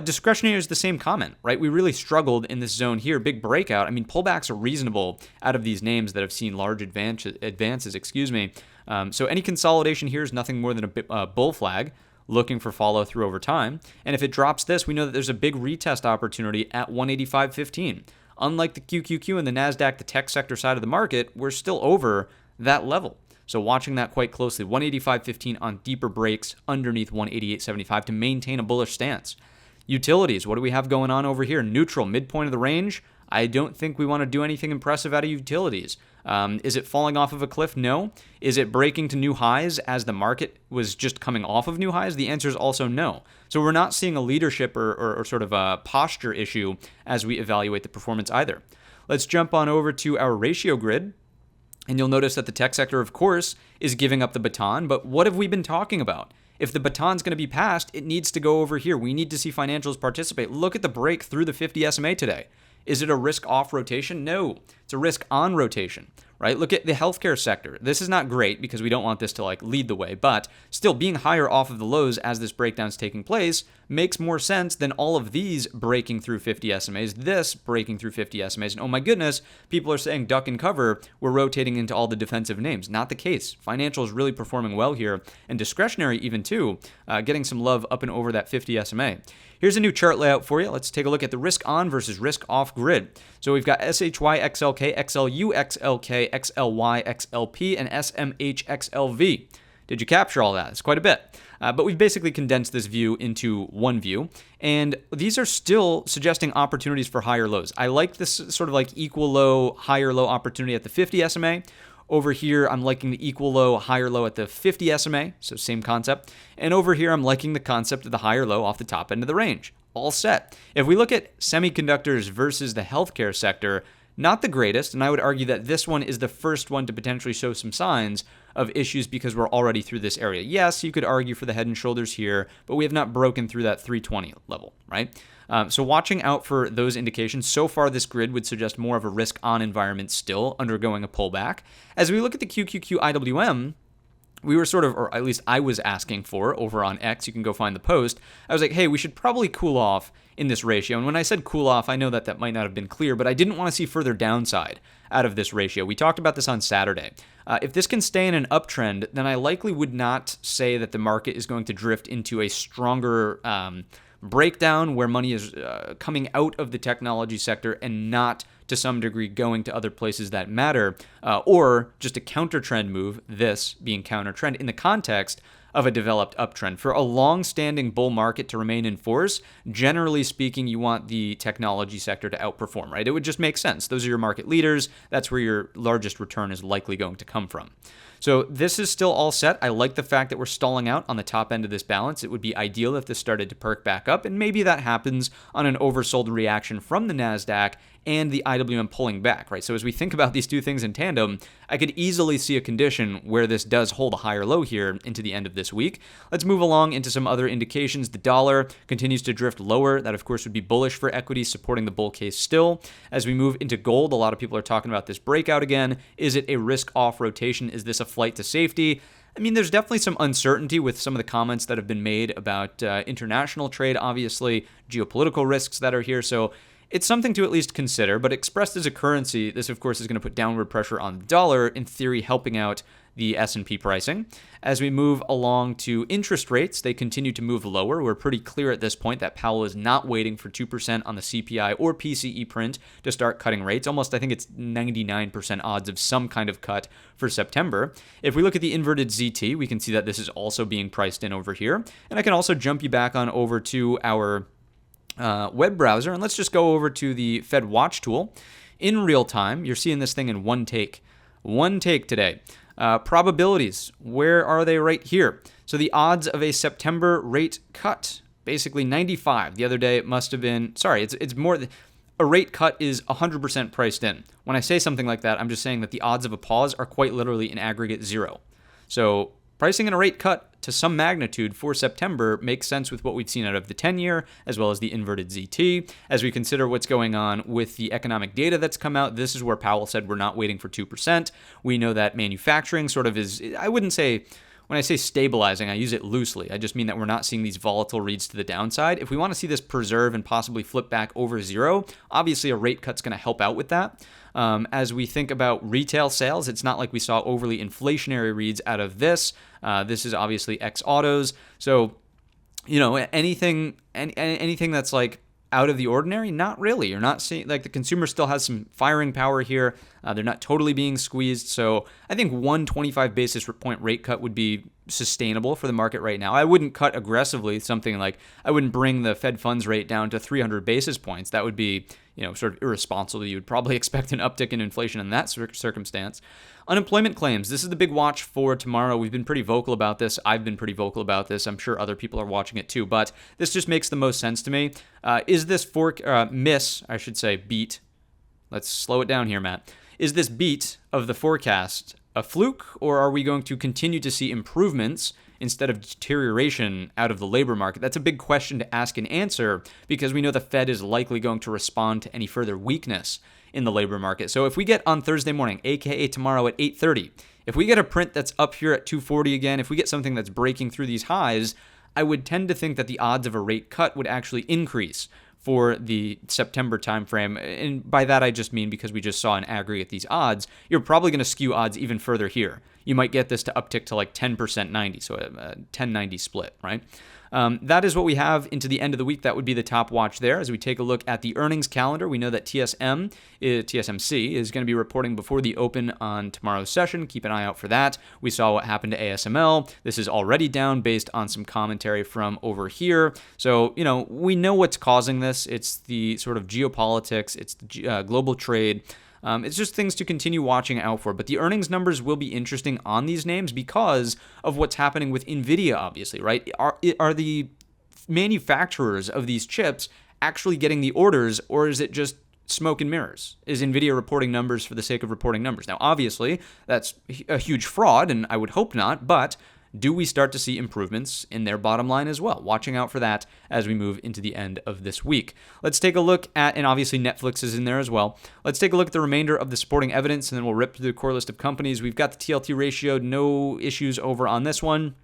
Discretionary is the same comment, right? We really struggled in this zone here. Big breakout. I mean, pullbacks are reasonable out of these names that have seen large advances. So any consolidation here is nothing more than a bull flag looking for follow through over time. And if it drops this, we know that there's a big retest opportunity at 185.15. Unlike the QQQ and the Nasdaq, the tech sector side of the market, we're still over that level. So watching that quite closely, 185.15 on deeper breaks underneath 188.75 to maintain a bullish stance. Utilities, what do we have going on over here? Neutral, midpoint of the range. I don't think we want to do anything impressive out of utilities. Is it falling off of a cliff? No. Is it breaking to new highs as the market was just coming off of new highs? The answer is also no. So we're not seeing a leadership or sort of a posture issue as we evaluate the performance either. Let's jump on over to our ratio grid. And you'll notice that the tech sector, of course, is giving up the baton. But what have we been talking about? If the baton's going to be passed, it needs to go over here. We need to see financials participate. Look at the break through the 50 SMA today. Is it a risk off rotation? No, it's a risk on rotation, right? Look at the healthcare sector. This is not great because we don't want this to like lead the way, but still being higher off of the lows as this breakdown is taking place makes more sense than all of these breaking through 50 SMAs, this breaking through 50 SMAs. And oh my goodness, people are saying duck and cover. We're rotating into all the defensive names. Not the case. Financial is really performing well here, and discretionary even too, getting some love up and over that 50 SMA. Here's a new chart layout for you. Let's take a look at the risk on versus risk off grid. So we've got SHY, XLK, XLU, XLK, XLY, XLP, and SMH, XLV. Did you capture all that? It's quite a bit. But we've basically condensed this view into one view. And these are still suggesting opportunities for higher lows. I like this sort of like equal low, higher low opportunity at the 50 SMA. Over here, I'm liking the equal low, higher low at the 50 SMA, so same concept. And over here, I'm liking the concept of the higher low off the top end of the range. All set. If we look at semiconductors versus the healthcare sector, not the greatest, and I would argue that this one is the first one to potentially show some signs of issues because we're already through this area. Yes, you could argue for the head and shoulders here, but we have not broken through that 320 level, right? So watching out for those indications. So far, this grid would suggest more of a risk-on environment still undergoing a pullback. As we look at the QQQ IWM, we were sort of, or at least I was asking for over on X, you can go find the post. I was like, hey, we should probably cool off in this ratio. And when I said cool off, I know that that might not have been clear, but I didn't want to see further downside out of this ratio. We talked about this on Saturday. If this can stay in an uptrend, then I likely would not say that the market is going to drift into a stronger breakdown where money is coming out of the technology sector and not to some degree going to other places that matter, or just a counter trend move, this being counter trend in the context of a developed uptrend. For a long-standing bull market to remain in force, generally speaking, you want the technology sector to outperform, right? It would just make sense. Those are your market leaders. That's where your largest return is likely going to come from. So this is still all set. I like the fact that we're stalling out on the top end of this balance. It would be ideal if this started to perk back up, and maybe that happens on an oversold reaction from the Nasdaq and the IWM pulling back, right? So as we think about these two things in tandem, I could easily see a condition where this does hold a higher low here into the end of this week. Let's move along into some other indications. The dollar continues to drift lower. That, of course, would be bullish for equities, supporting the bull case still. As we move into gold, a lot of people are talking about this breakout again. Is it a risk-off rotation? Is this a flight to safety? I mean, there's definitely some uncertainty with some of the comments that have been made about international trade, obviously, geopolitical risks that are here. So it's something to at least consider, but expressed as a currency, this of course is going to put downward pressure on the dollar, in theory helping out the S&P pricing. As we move along to interest rates, they continue to move lower. We're pretty clear at this point that Powell is not waiting for 2% on the CPI or PCE print to start cutting rates. Almost, I think it's 99% odds of some kind of cut for September. If we look at the inverted ZT, we can see that this is also being priced in over here. And I can also jump you back on over to our web browser, and let's just go over to the Fed Watch tool. In real time, you're seeing this thing in one take. One take today. Probabilities, where are they? Right here. So the odds of a September rate cut, basically 95. The other day it must have been, it's more, a rate cut is 100% priced in. When I say something like that, I'm just saying that the odds of a pause are quite literally in aggregate 0. So pricing in a rate cut to some magnitude for September makes sense with what we've seen out of the 10-year, as well as the inverted ZT. As we consider what's going on with the economic data that's come out, this is where Powell said we're not waiting for 2%. We know that manufacturing sort of is, I wouldn't say, when I say stabilizing, I use it loosely. I just mean that we're not seeing these volatile reads to the downside. If we want to see this preserve and possibly flip back over 0, obviously a rate cut's going to help out with that. As we think about retail sales, it's not like we saw overly inflationary reads out of this. This is obviously X autos. So, you know, anything that's like out of the ordinary, not really. You're not seeing, like, the consumer still has some firing power here. They're not totally being squeezed. So I think 125 basis point rate cut would be sustainable for the market right now. I wouldn't cut aggressively, something like I wouldn't bring the Fed funds rate down to 300 basis points. That would be, sort of irresponsible. You would probably expect an uptick in inflation in that circumstance. Unemployment claims. This is the big watch for tomorrow. We've been pretty vocal about this. I've been pretty vocal about this. I'm sure other people are watching it too, but this just makes the most sense to me. Is this beat? Let's slow it down here, Matt. is this beat of the forecast a fluke, or are we going to continue to see improvements instead of deterioration out of the labor market? That's a big question to ask and answer, because we know the Fed is likely going to respond to any further weakness in the labor market. So if we get on Thursday morning, aka tomorrow at 8:30, if we get a print that's up here at 240 again, if we get something that's breaking through these highs, I would tend to think that the odds of a rate cut would actually increase for the September timeframe. And by that, I just mean because we just saw an aggregate these odds, you're probably going to skew odds even further here. You might get this to uptick to like 10% 90, so a 10-90 split, right? That is what we have into the end of the week. That would be the top watch there. As we take a look at the earnings calendar, we know that TSMC is going to be reporting before the open on tomorrow's session. Keep an eye out for that. We saw what happened to ASML. This is already down based on some commentary from over here. So, we know what's causing this. It's the sort of geopolitics. It's the global trade. It's just things to continue watching out for. But the earnings numbers will be interesting on these names because of what's happening with NVIDIA, obviously, right? Are the manufacturers of these chips actually getting the orders, or is it just smoke and mirrors? Is NVIDIA reporting numbers for the sake of reporting numbers? Now, obviously, that's a huge fraud, and I would hope not, but do we start to see improvements in their bottom line as well? Watching out for that as we move into the end of this week. Let's take a look at, and obviously Netflix is in there as well. Let's take a look at the remainder of the supporting evidence, and then we'll rip through the core list of companies. We've got the TLT ratio, no issues over on this one.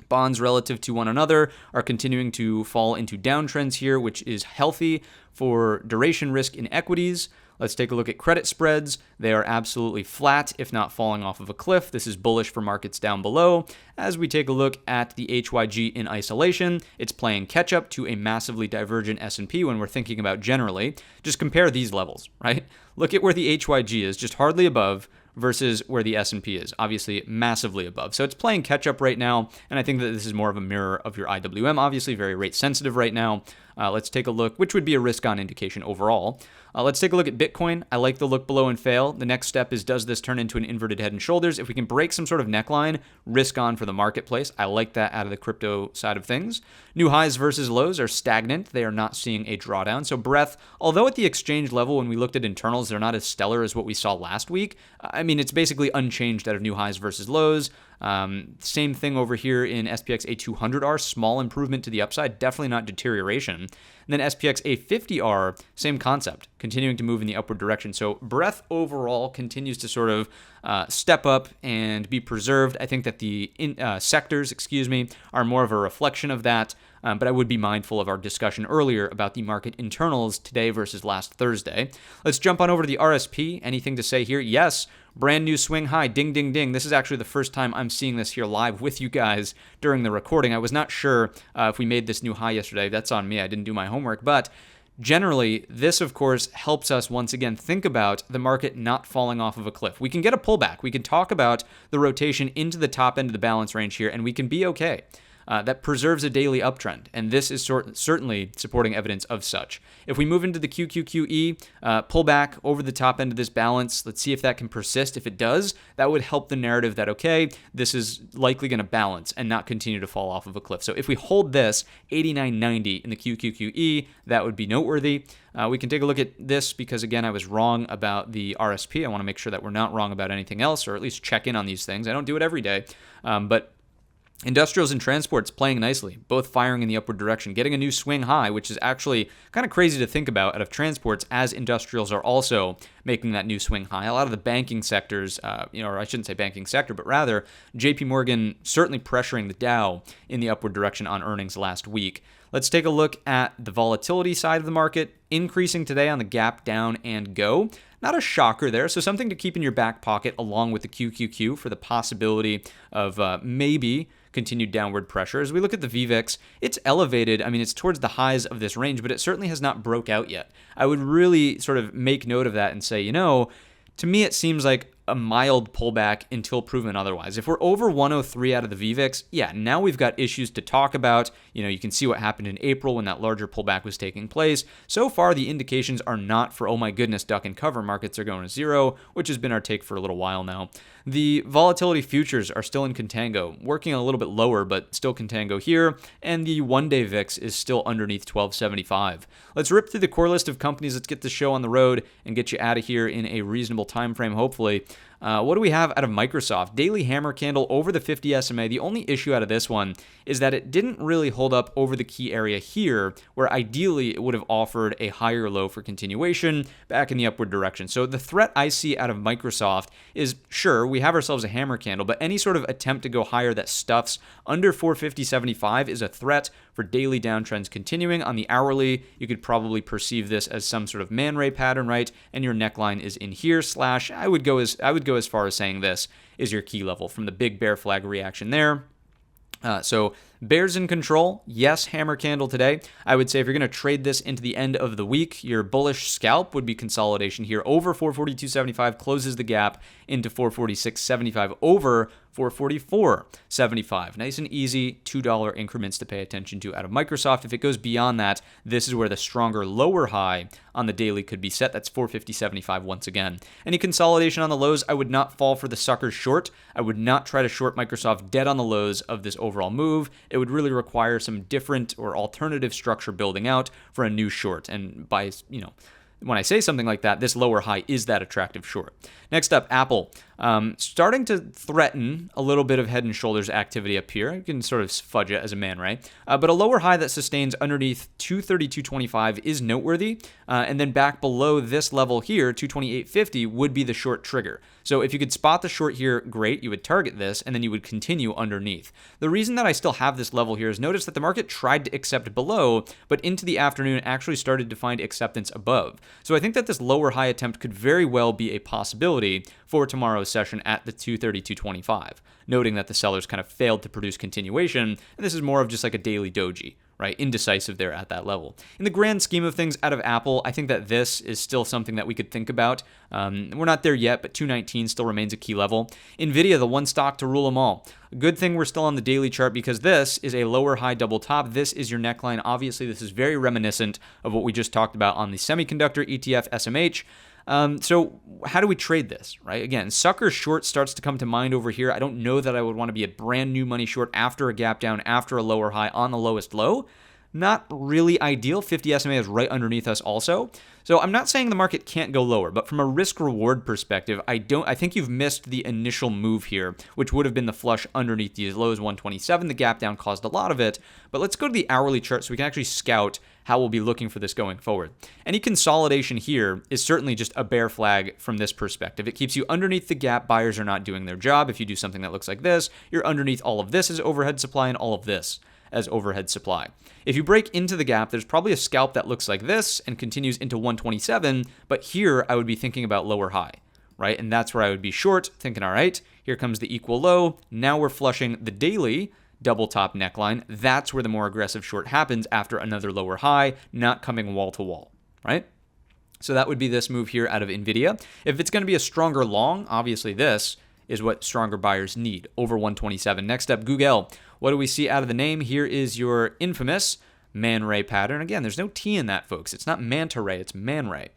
Bonds relative to one another are continuing to fall into downtrends here, which is healthy for duration risk in equities. Let's take a look at credit spreads. They are absolutely flat, if not falling off of a cliff. This is bullish for markets down below. As we take a look at the HYG in isolation, it's playing catch up to a massively divergent S&P when we're thinking about generally. Just compare these levels, right? Look at where the HYG is, just hardly above, versus where the S&P is, obviously massively above. So it's playing catch up right now, and I think that this is more of a mirror of your IWM, obviously very rate sensitive right now. Let's take a look, which would be a risk on indication overall. Let's take a look at Bitcoin. I like the look below and fail. The next step is, does this turn into an inverted head and shoulders? If we can break some sort of neckline, risk on for the marketplace. I like that out of the crypto side of things. New highs versus lows are stagnant. They are not seeing a drawdown. So breadth, although at the exchange level, when we looked at internals, they're not as stellar as what we saw last week. I mean, it's basically unchanged out of new highs versus lows. Same thing over here in SPX A200R, small improvement to the upside, definitely not deterioration. And then SPX A50R, same concept, continuing to move in the upward direction. So breadth overall continues to sort of step up and be preserved. I think that the sectors, are more of a reflection of that. But I would be mindful of our discussion earlier about the market internals today versus last Thursday. Let's jump on over to the RSP. Anything to say here? Yes. Brand new swing high. Ding, ding, ding. This is actually the first time I'm seeing this here live with you guys during the recording. I was not sure if we made this new high yesterday. That's on me. I didn't do my homework. But generally, this, of course, helps us once again think about the market not falling off of a cliff. We can get a pullback. We can talk about the rotation into the top end of the balance range here, and we can be okay. That preserves a daily uptrend, and this is certainly supporting evidence of such. If we move into the QQQE, pull back over the top end of this balance, let's see if that can persist. If it does, that would help the narrative that, okay, this is likely going to balance and not continue to fall off of a cliff. So if we hold this 89.90 in the QQQE, that would be noteworthy. We can take a look at this because, again, I was wrong about the RSP. I want to make sure that we're not wrong about anything else, or at least check in on these things. I don't do it every day, but industrials and transports playing nicely, both firing in the upward direction, getting a new swing high, which is actually kind of crazy to think about out of transports, as industrials are also making that new swing high. A lot of the banking sectors, or I shouldn't say banking sector, but rather JP Morgan certainly pressuring the Dow in the upward direction on earnings last week. Let's take a look at the volatility side of the market, increasing today on the gap down and go. Not a shocker there, so something to keep in your back pocket along with the QQQ for the possibility of maybe continued downward pressure. As we look at the VVIX, it's elevated. I mean, it's towards the highs of this range, but it certainly has not broke out yet. I would really sort of make note of that and say, to me it seems like a mild pullback until proven otherwise. If we're over 103 out of the VVIX, yeah, now we've got issues to talk about. You can see what happened in April when that larger pullback was taking place. So far, the indications are not for, oh my goodness, duck and cover, markets are going to zero, which has been our take for a little while now. The volatility futures are still in contango, working a little bit lower, but still contango here, and the one-day VIX is still underneath 1275. Let's rip through the core list of companies. Let's get the show on the road and get you out of here in a reasonable time frame, hopefully. What do we have out of Microsoft? Daily hammer candle over the 50 SMA. The only issue out of this one is that it didn't really hold up over the key area here, where ideally it would have offered a higher low for continuation back in the upward direction. So the threat I see out of Microsoft is, sure, we have ourselves a hammer candle, but any sort of attempt to go higher that stuffs under 450.75 is a threat for daily downtrends continuing. On the hourly, you could probably perceive this as some sort of Man Ray pattern, right? And your neckline is in here, / I would go as far as saying this is your key level from the big bear flag reaction there. So bears in control, yes, hammer candle today. I would say if you're going to trade this into the end of the week, your bullish scalp would be consolidation here over 442.75, closes the gap into 446.75 over 444.75. Nice and easy $2 increments to pay attention to out of Microsoft. If it goes beyond that, this is where the stronger lower high on the daily could be set. That's 450.75 once again. Any consolidation on the lows, I would not fall for the sucker short. I would not try to short Microsoft dead on the lows of this overall move. It would really require some different or alternative structure building out for a new short. And by, when I say something like that, this lower high is that attractive short. Next up, Apple. Starting to threaten a little bit of head and shoulders activity up here. You can sort of fudge it as a man, right? But a lower high that sustains underneath 232.25 is noteworthy. And then back below this level here, 228.50 would be the short trigger. So if you could spot the short here, great. You would target this, and then you would continue underneath. The reason that I still have this level here is notice that the market tried to accept below, but into the afternoon actually started to find acceptance above. So I think that this lower high attempt could very well be a possibility for tomorrow's session at the 232.25, noting that the sellers kind of failed to produce continuation, and this is more of just like a daily doji, right? Indecisive there at that level. In the grand scheme of things out of Apple, I think that this is still something that we could think about. We're not there yet, but 219 still remains a key level. NVIDIA, the one stock to rule them all. Good thing we're still on the daily chart because this is a lower high double top. This is your neckline. Obviously, this is very reminiscent of what we just talked about on the semiconductor ETF SMH. So how do we trade this, right? Again, sucker short starts to come to mind over here. I don't know that I would want to be a brand new money short after a gap down, after a lower high on the lowest low. Not really ideal. 50 SMA is right underneath us also. So I'm not saying the market can't go lower, but from a risk reward perspective, I think you've missed the initial move here, which would have been the flush underneath these lows, 127. The gap down caused a lot of it, but let's go to the hourly chart so we can actually scout how we'll be looking for this going forward. Any consolidation here is certainly just a bear flag from this perspective. It keeps you underneath the gap. Buyers are not doing their job. If you do something that looks like this, you're underneath all of this as overhead supply and all of this as overhead supply. If you break into the gap, there's probably a scalp that looks like this and continues into 127, but here I would be thinking about lower high, right? And that's where I would be short, thinking, all right, here comes the equal low. Now we're flushing the daily double top neckline. That's where the more aggressive short happens after another lower high, not coming wall to wall, right? So that would be this move here out of NVIDIA. If it's going to be a stronger long, obviously this is what stronger buyers need, over 127. Next up, Google. What do we see out of the name? Here is your infamous Man Ray pattern. Again, there's no T in that, folks. It's not Manta Ray, it's Man Ray.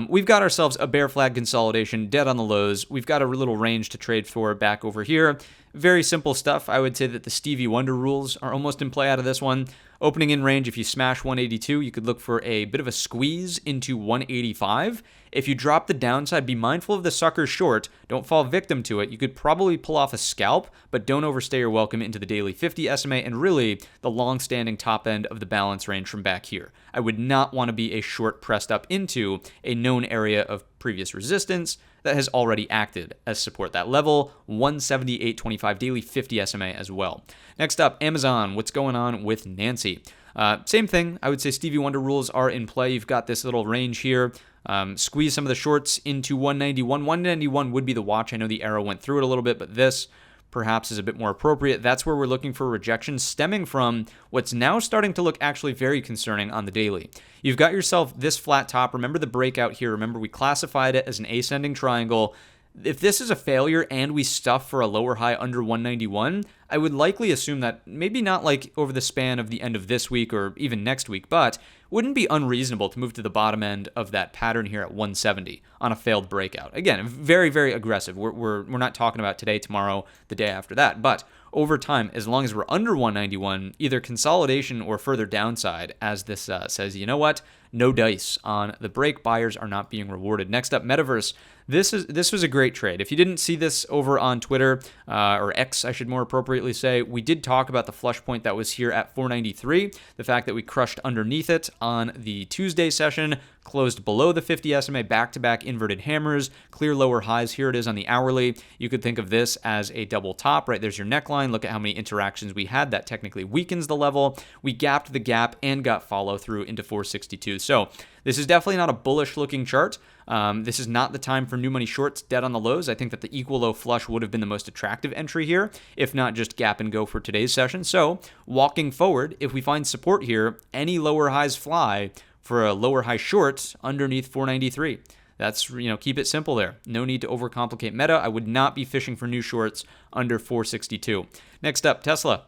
We've got ourselves a bear flag consolidation, dead on the lows. We've got a little range to trade for back over here. Very simple stuff. I would say that the Stevie Wonder rules are almost in play out of this one. Opening in range, if you smash 182, you could look for a bit of a squeeze into 185. If you drop the downside, be mindful of the sucker short. Don't fall victim to it. You could probably pull off a scalp, but don't overstay your welcome into the daily 50 SMA and really the long-standing top end of the balance range from back here. I would not want to be a short pressed up into a known area of previous resistance that has already acted as support. That level, 178.25 daily 50 SMA as well. Next up, Amazon. What's going on with Nancy? Same thing. I would say Stevie Wonder rules are in play. You've got this little range here. Squeeze some of the shorts into 191. 191 would be the watch. I know the arrow went through it a little bit, but this perhaps is a bit more appropriate. That's where we're looking for rejection stemming from what's now starting to look actually very concerning on the daily. You've got yourself this flat top. Remember the breakout here. Remember we classified it as an ascending triangle. If this is a failure and we stuff for a lower high under 191, I would likely assume that maybe not like over the span of the end of this week or even next week, but wouldn't be unreasonable to move to the bottom end of that pattern here at 170 on a failed breakout. Again, very, very aggressive. We're not talking about today, tomorrow, the day after that, but over time, as long as we're under 191, either consolidation or further downside, as this says, you know what? No dice on the break. Buyers are not being rewarded. Next up, Metaverse. This was a great trade. If you didn't see this over on Twitter, or X, I should more appropriately say, we did talk about the flush point that was here at 493, the fact that we crushed underneath it on the Tuesday session, closed below the 50 SMA, back-to-back inverted hammers, clear lower highs. Here it is on the hourly. You could think of this as a double top, right? There's your neckline. Look at how many interactions we had. That technically weakens the level. We gapped the gap and got follow through into 462. So this is definitely not a bullish looking chart. This is not the time for new money shorts dead on the lows. I think that the equal low flush would have been the most attractive entry here, if not just gap and go for today's session. So walking forward, if we find support here, any lower highs fly for a lower high short underneath 493. That's, keep it simple there. No need to overcomplicate Meta. I would not be fishing for new shorts under 462. Next up, Tesla.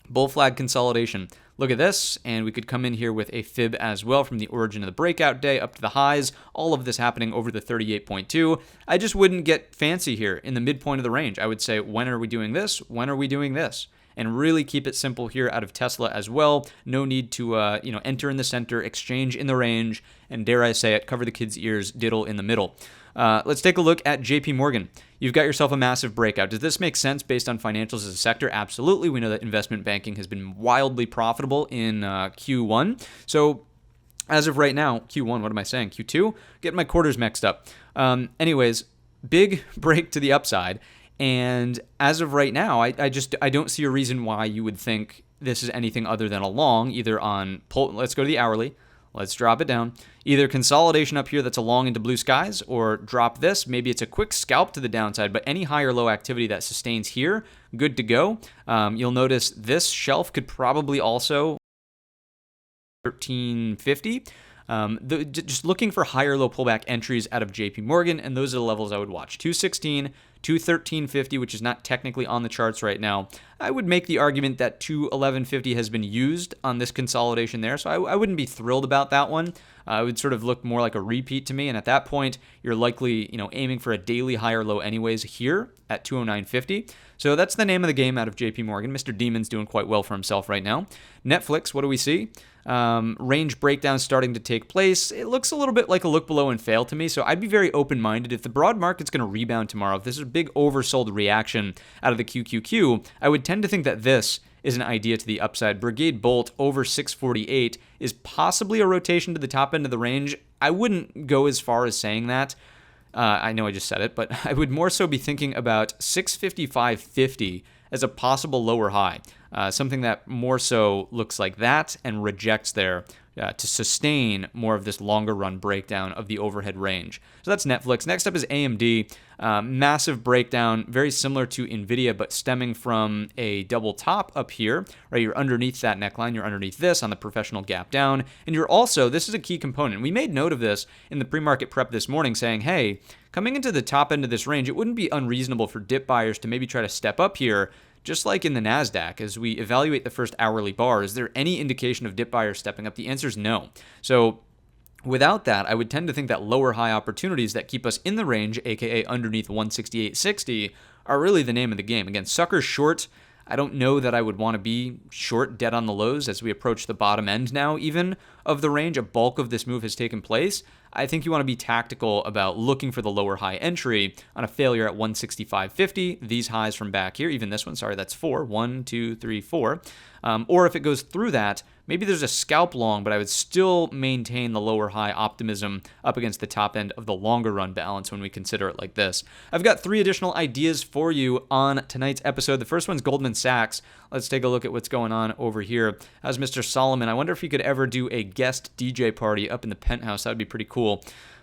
Bull flag consolidation. Look at this, and we could come in here with a fib as well from the origin of the breakout day up to the highs. All of this happening over the 38.2. I just wouldn't get fancy here in the midpoint of the range. I would say, when are we doing this? When are we doing this? And really keep it simple here out of Tesla as well. No need to, enter in the center, exchange in the range, and dare I say it, cover the kids' ears, diddle in the middle. Let's take a look at JP Morgan. You've got yourself a massive breakout. Does this make sense based on financials as a sector? Absolutely. We know that investment banking has been wildly profitable in Q1. So as of right now, Q1, what am I saying? Q2? Getting my quarters mixed up. Anyways, big break to the upside. And as of right now, I don't see a reason why you would think this is anything other than a long, either on, let's go to the hourly, let's drop it down, either consolidation up here that's a long into blue skies, or drop this, maybe it's a quick scalp to the downside, but any high or low activity that sustains here, good to go. You'll notice this shelf could probably also 1350. Just looking for higher low pullback entries out of JP Morgan, and those are the levels I would watch. 216, 213.50, which is not technically on the charts right now. I would make the argument that 211.50 has been used on this consolidation there, so I wouldn't be thrilled about that one. It would sort of look more like a repeat to me, and at that point, you're likely, aiming for a daily higher low anyways here at 209.50. So that's the name of the game out of JP Morgan. Mr. Demon's doing quite well for himself right now. Netflix, what do we see? Range breakdown starting to take place. It looks a little bit like a look below and fail to me, so I'd be very open-minded. If the broad market's going to rebound tomorrow, if this is a big oversold reaction out of the QQQ, I would tend to think that this is an idea to the upside. Brigade Bolt over 648 is possibly a rotation to the top end of the range. I wouldn't go as far as saying that. I know I just said it, but I would more so be thinking about 655.50 as a possible lower high. Something that more so looks like that and rejects there to sustain more of this longer run breakdown of the overhead range. So that's Netflix. Next up is AMD. Massive breakdown, very similar to NVIDIA, but stemming from a double top up here, right? You're underneath that neckline. You're underneath this on the professional gap down. And you're also, this is a key component. We made note of this in the pre-market prep this morning saying, hey, coming into the top end of this range, it wouldn't be unreasonable for dip buyers to maybe try to step up here. Just like in the Nasdaq, as we evaluate the first hourly bar, is there any indication of dip buyers stepping up? The answer is no. So without that, I would tend to think that lower high opportunities that keep us in the range, aka underneath 168.60, are really the name of the game. Again, suckers short. I don't know that I would want to be short dead on the lows as we approach the bottom end now even of the range. A bulk of this move has taken place. I think you want to be tactical about looking for the lower high entry on a failure at 165.50. These highs from back here, even this one, sorry, that's 4. 1, 2, 3, 4. Or if it goes through that, maybe there's a scalp long, but I would still maintain the lower high optimism up against the top end of the longer run balance when we consider it like this. I've got 3 additional ideas for you on tonight's episode. The first one's Goldman Sachs. Let's take a look at what's going on over here. How's Mr. Solomon? I wonder if he could ever do a guest DJ party up in the penthouse. That would be pretty cool.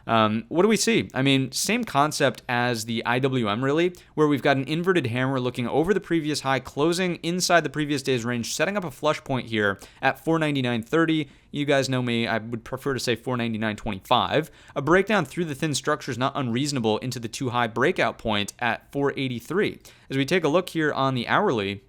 What do we see? I mean, same concept as the IWM really, where we've got an inverted hammer looking over the previous high, closing inside the previous day's range, setting up a flush point here at 499.30. You guys know me, I would prefer to say 499.25. A breakdown through the thin structure is not unreasonable into the too high breakout point at 483. As we take a look here on the hourly,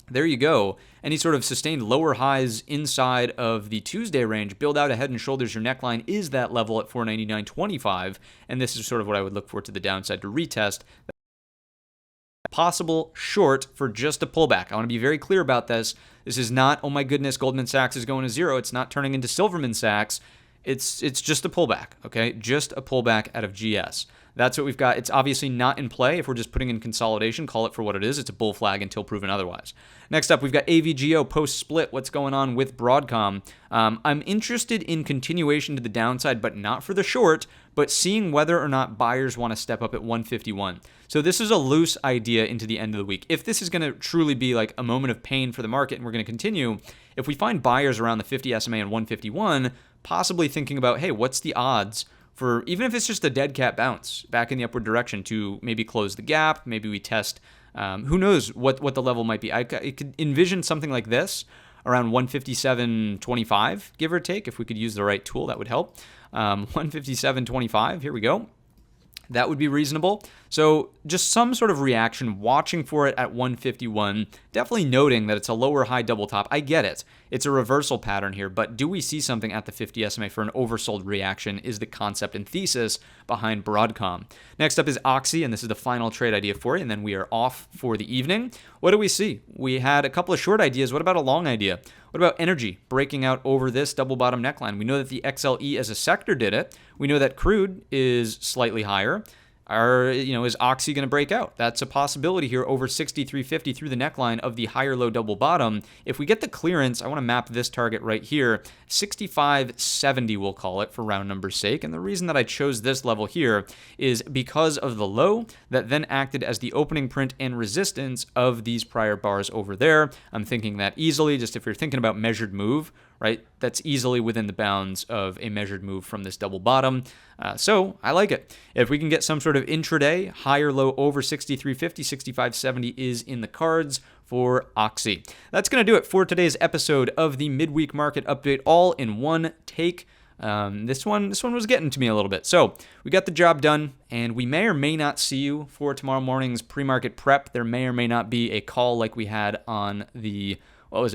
there you go. Any sort of sustained lower highs inside of the Tuesday range, build out a head and shoulders. Your neckline is that level at 499.25, and this is sort of what I would look for to the downside to retest. Possible short for just a pullback. I want to be very clear about this. This is not, oh my goodness, Goldman Sachs is going to zero. It's not turning into Silverman Sachs. It's just a pullback, okay? Just a pullback out of GS. That's what we've got. It's obviously not in play. If we're just putting in consolidation, call it for what it is. It's a bull flag until proven otherwise. Next up, we've got AVGO post-split. What's going on with Broadcom? I'm interested in continuation to the downside, but not for the short, but seeing whether or not buyers want to step up at 151. So this is a loose idea into the end of the week. If this is going to truly be like a moment of pain for the market and we're going to continue, if we find buyers around the 50 SMA and 151, possibly thinking about, hey, what's the odds for, even if it's just a dead cat bounce back in the upward direction, to maybe close the gap, maybe we test, who knows what the level might be. I could envision something like this around 157.25, give or take. If we could use the right tool, that would help. 157.25, here we go. That would be reasonable. So just some sort of reaction, watching for it at 151, definitely noting that it's a lower high double top. I get it. It's a reversal pattern here, but do we see something at the 50 SMA for an oversold reaction is the concept and thesis behind Broadcom. Next up is Oxy, and this is the final trade idea for you, and then we are off for the evening. What do we see? We had a couple of short ideas. What about a long idea? What about energy breaking out over this double bottom neckline? We know that the XLE as a sector did it. We know that crude is slightly higher. Is Oxy going to break out? That's a possibility here over 63.50 through the neckline of the higher low double bottom. If we get the clearance, I want to map this target right here, 65.70 we'll call it for round number's sake. And the reason that I chose this level here is because of the low that then acted as the opening print and resistance of these prior bars over there. I'm thinking that easily, just if you're thinking about measured move, right? That's easily within the bounds of a measured move from this double bottom. So I like it. If we can get some sort of intraday, higher low over 63.50, 65.70 is in the cards for Oxy. That's going to do it for today's episode of the Midweek Market Update, all in one take. This one was getting to me a little bit. So we got the job done, and we may or may not see you for tomorrow morning's pre-market prep. There may or may not be a call like we had on the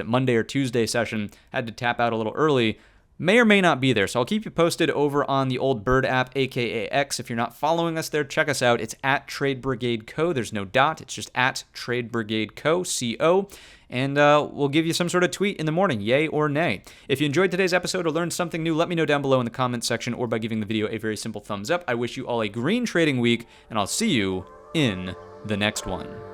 Monday or Tuesday session. Had to tap out a little early. May or may not be there. So I'll keep you posted over on the old Bird app, aka X. If you're not following us there, check us out. It's at Trade Brigade Co. There's no dot. It's just at Trade Brigade Co. CO. And we'll give you some sort of tweet in the morning, yay or nay. If you enjoyed today's episode or learned something new, let me know down below in the comments section or by giving the video a very simple thumbs up. I wish you all a green trading week, and I'll see you in the next one.